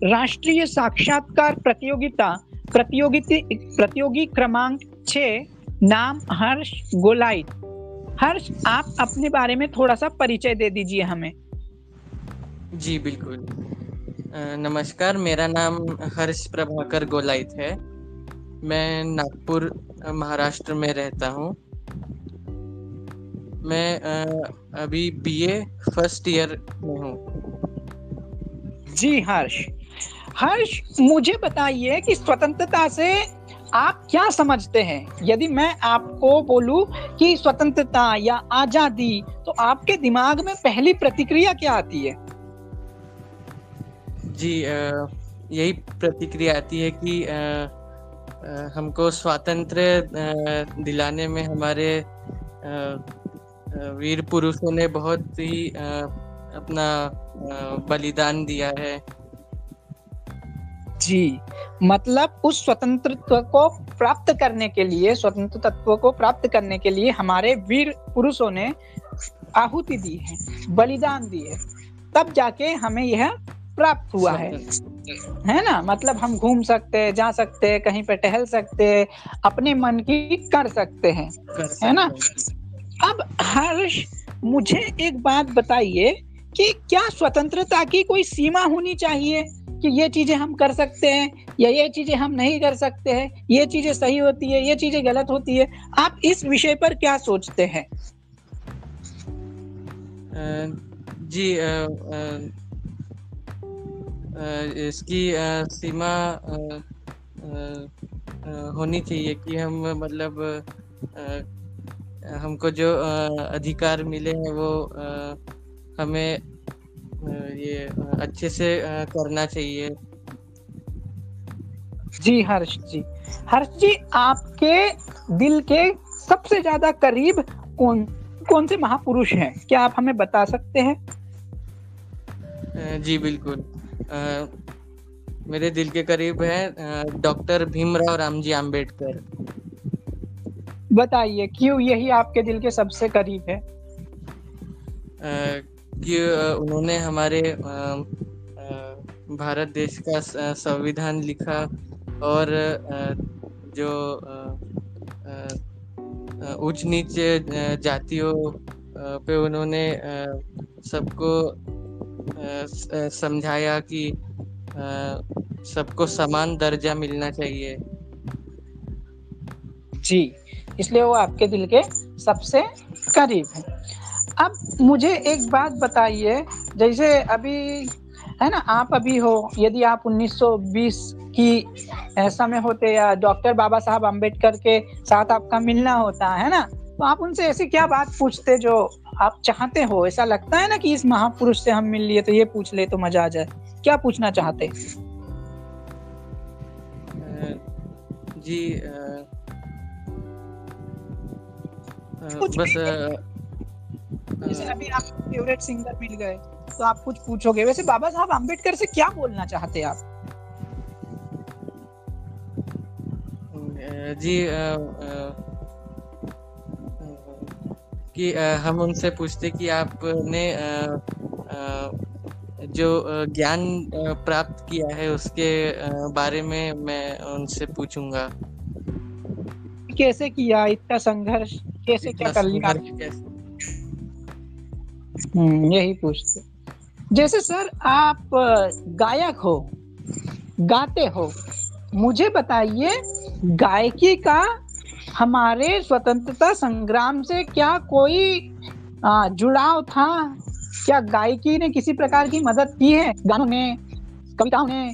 राष्ट्रीय साक्षात्कार प्रतियोगी क्रमांक 6, नाम हर्ष गोलाइत। हर्ष, आप अपने बारे में थोड़ा सा परिचय दे दीजिए हमें। जी बिल्कुल। नमस्कार, मेरा नाम हर्ष प्रभाकर गोलाइत है। मैं नागपुर महाराष्ट्र में रहता हूँ। मैं अभी बीए फर्स्ट ईयर में हूँ। जी हर्ष, मुझे बताइए कि स्वतंत्रता से आप क्या समझते हैं? यदि मैं आपको बोलूं कि स्वतंत्रता या आजादी, तो आपके दिमाग में पहली प्रतिक्रिया क्या आती है? जी यही प्रतिक्रिया आती है कि हमको स्वातंत्र्य दिलाने में हमारे वीर पुरुषों ने बहुत ही अपना बलिदान दिया है। जी, मतलब उस स्वतंत्रता को प्राप्त करने के लिए, स्वतंत्र तत्व को प्राप्त करने के लिए हमारे वीर पुरुषों ने आहुति दी है, बलिदान दी है, तब जाके हमें यह प्राप्त हुआ है ना? मतलब हम घूम सकते हैं, जा सकते हैं, कहीं पे टहल सकते हैं, अपने मन की कर सकते हैं, है ना? अब हर्ष, मुझे एक बात बताइए कि क्या स्वतंत्रता की कोई सीमा होनी चाहिए कि ये चीजें हम कर सकते हैं या ये चीजें हम नहीं कर सकते हैं, ये चीजें सही होती है, ये चीजें गलत होती है? आप इस विषय पर क्या सोचते हैं? जी इसकी सीमा होनी चाहिए कि हम मतलब हमको जो अधिकार मिले हैं वो हमें ये अच्छे से करना चाहिए। जी हर्ष जी, आपके दिल के सबसे ज्यादा करीब कौन से महापुरुष हैं? क्या आप हमें बता सकते हैं? जी बिल्कुल। मेरे दिल के करीब है डॉक्टर भीमराव रामजी आम्बेडकर। बताइए क्यों यही आपके दिल के सबसे करीब है? कि उन्होंने हमारे भारत देश का संविधान लिखा और जो उच्च नीच जातियों पे उन्होंने सबको समझाया कि सबको समान दर्जा मिलना चाहिए। जी, इसलिए वो आपके दिल के सबसे करीब है। अब मुझे एक बात बताइए, जैसे अभी है ना, आप अभी हो, यदि आप 1920 की समय होते या डॉक्टर बाबा साहब अम्बेडकर के साथ आपका मिलना होता है ना, तो आप उनसे ऐसी क्या बात पूछते जो आप चाहते हो? ऐसा लगता है ना कि इस महापुरुष से हम मिल लिए तो ये पूछ ले तो मजा आ जाए। क्या पूछना चाहते? जी बस जैसे अभी आप फेवरेट सिंगर मिल गए तो आप कुछ पूछोगे। वैसे बाबा साहब अम्बेडकर से क्या बोलना चाहते आप? जी कि हम उनसे पूछते कि आपने जो ज्ञान प्राप्त किया है उसके बारे में मैं उनसे पूछूंगा। कैसे किया इतना संघर्ष, कैसे क्या कर लिया? यही पूछते। जैसे सर आप गायक हो, गाते हो, मुझे बताइए गायकी का हमारे स्वतंत्रता संग्राम से क्या कोई जुड़ाव था? क्या गायकी ने किसी प्रकार की मदद की है? गानों में, कविताओं ने?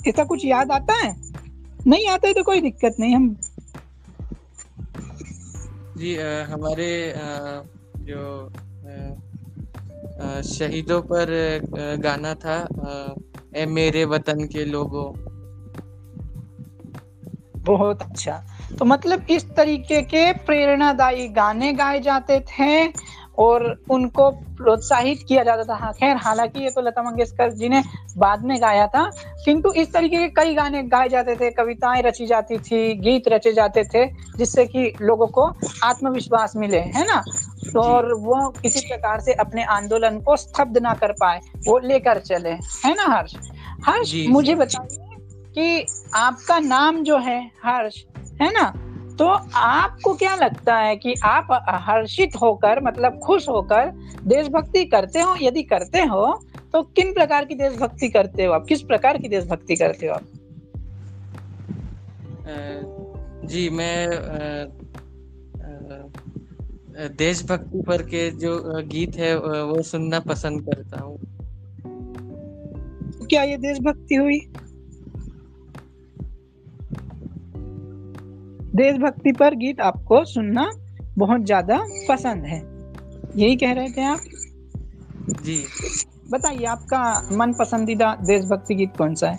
ऐसा कुछ याद आता है? नहीं आता है तो कोई दिक्कत नहीं। हम जी हमारे जो शहीदों पर गाना था, ए मेरे वतन के लोगों। बहुत अच्छा। तो मतलब इस तरीके के प्रेरणादायी गाने गाए जाते थे और उनको प्रोत्साहित किया जाता था। खैर, हालांकि ये तो लता मंगेशकर जी ने बाद में गाया था, किंतु इस तरीके के कई गाने गाए जाते थे, कविताएं रची जाती थी, गीत रचे जाते थे, जिससे कि लोगों को आत्मविश्वास मिले, है ना। तो और वो किसी प्रकार से अपने आंदोलन को स्तब्ध ना कर पाए, वो लेकर चले, है ना हर्ष। हर्ष मुझे बताइए कि आपका नाम जो है हर्ष, है ना, तो आपको क्या लगता है कि आप हर्षित होकर, मतलब खुश होकर देशभक्ति करते हो? यदि करते हो तो किन प्रकार की देशभक्ति करते हो आप? किस प्रकार की देशभक्ति करते हो आप? जी, मैं देशभक्ति पर के जो गीत है वो सुनना पसंद करता हूँ। क्या ये देशभक्ति हुई? देशभक्ति पर गीत आपको सुनना बहुत ज्यादा पसंद है, यही कह रहे थे आप? जी। बताइए आपका मन पसंदीदा देशभक्ति गीत कौन सा है?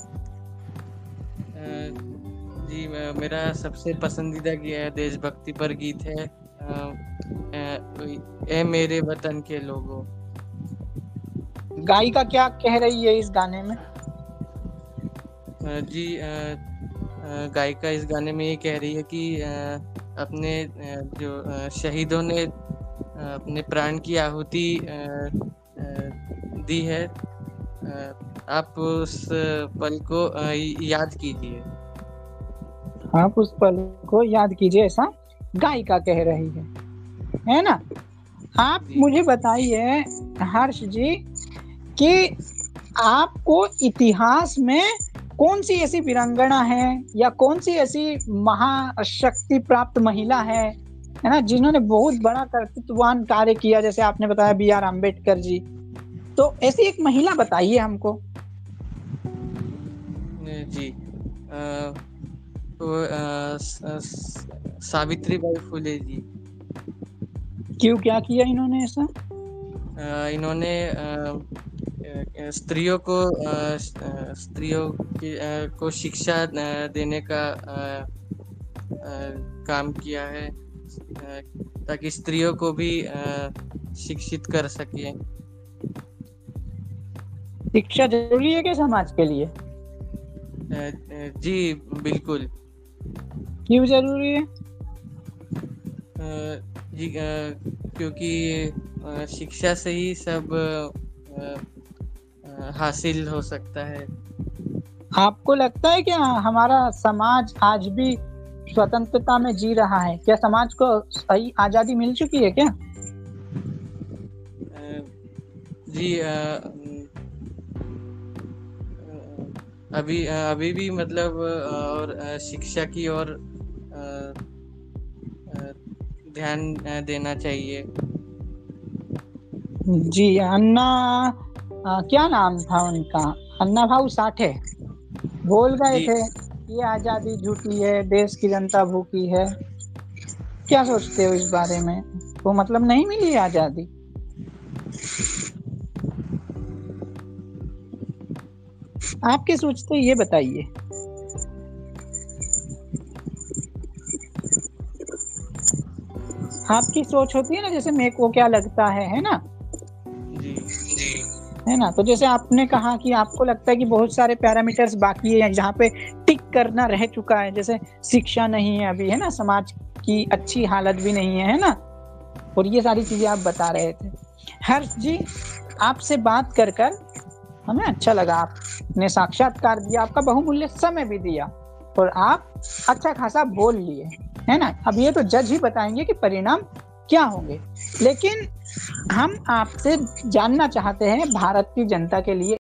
जी, मेरा सबसे पसंदीदा देशभक्ति पर गीत है ए मेरे वतन के लोगों। गायिका क्या कह रही है इस गाने में? जी, गायिका इस गाने में ये कह रही है कि अपने जो शहीदों ने अपने प्राण की आहुति दी है, आप उस पल को याद कीजिए। आप उस पल को याद कीजिए, ऐसा गायिका कह रही है ना। आप मुझे बताइए हर्ष जी कि आपको इतिहास में कौन सी ऐसी वीरांगना है या कौन सी ऐसी महाशक्ति प्राप्त महिला है ना, जिन्होंने बहुत बड़ा कर्तृत्ववान कार्य किया, जैसे आपने बताया B.R. अम्बेडकर जी, तो ऐसी एक महिला बताइए हमको। जी, तो सावित्रीबाई फुले जी। क्यों, क्या किया इन्होंने ऐसा? इन्होंने स्त्रियों को शिक्षा देने का काम किया है, ताकि स्त्रियों को भी शिक्षित कर सके। शिक्षा जरूरी है क्या समाज के लिए? जी बिल्कुल। क्यों जरूरी है? जी, क्योंकि शिक्षा से ही सब हासिल हो सकता है। आपको लगता है क्या हमारा समाज आज भी स्वतंत्रता में जी रहा है? क्या समाज को सही आजादी मिल चुकी है क्या? जी, अभी भी मतलब और शिक्षा की ओर ध्यान देना चाहिए। जी, अन्ना क्या नाम था उनका? अन्ना भाऊ साठे बोल गए थे ये आजादी झूठी है, देश की जनता भूखी है। क्या सोचते हो इस बारे में? तो मतलब नहीं मिली आजादी? आप क्या सोचते हो ये बताइए। आपकी सोच होती है ना, जैसे मेरे को क्या लगता है ना। जी है ना। तो जैसे आपने कहा कि आपको लगता है कि बहुत सारे पैरामीटर्स बाकी है जहाँ पे टिक करना रह चुका है, जैसे शिक्षा नहीं है अभी, है ना, समाज की अच्छी हालत भी नहीं है ना, और ये सारी चीजें आप बता रहे थे। हर्ष जी, आपसे बात कर हमें अच्छा लगा। आपने साक्षात्कार दिया, आपका बहुमूल्य समय भी दिया, और आप अच्छा खासा बोल लिए, है ना। अब ये तो जज ही बताएंगे कि परिणाम क्या होंगे, लेकिन हम आपसे जानना चाहते हैं भारत की जनता के लिए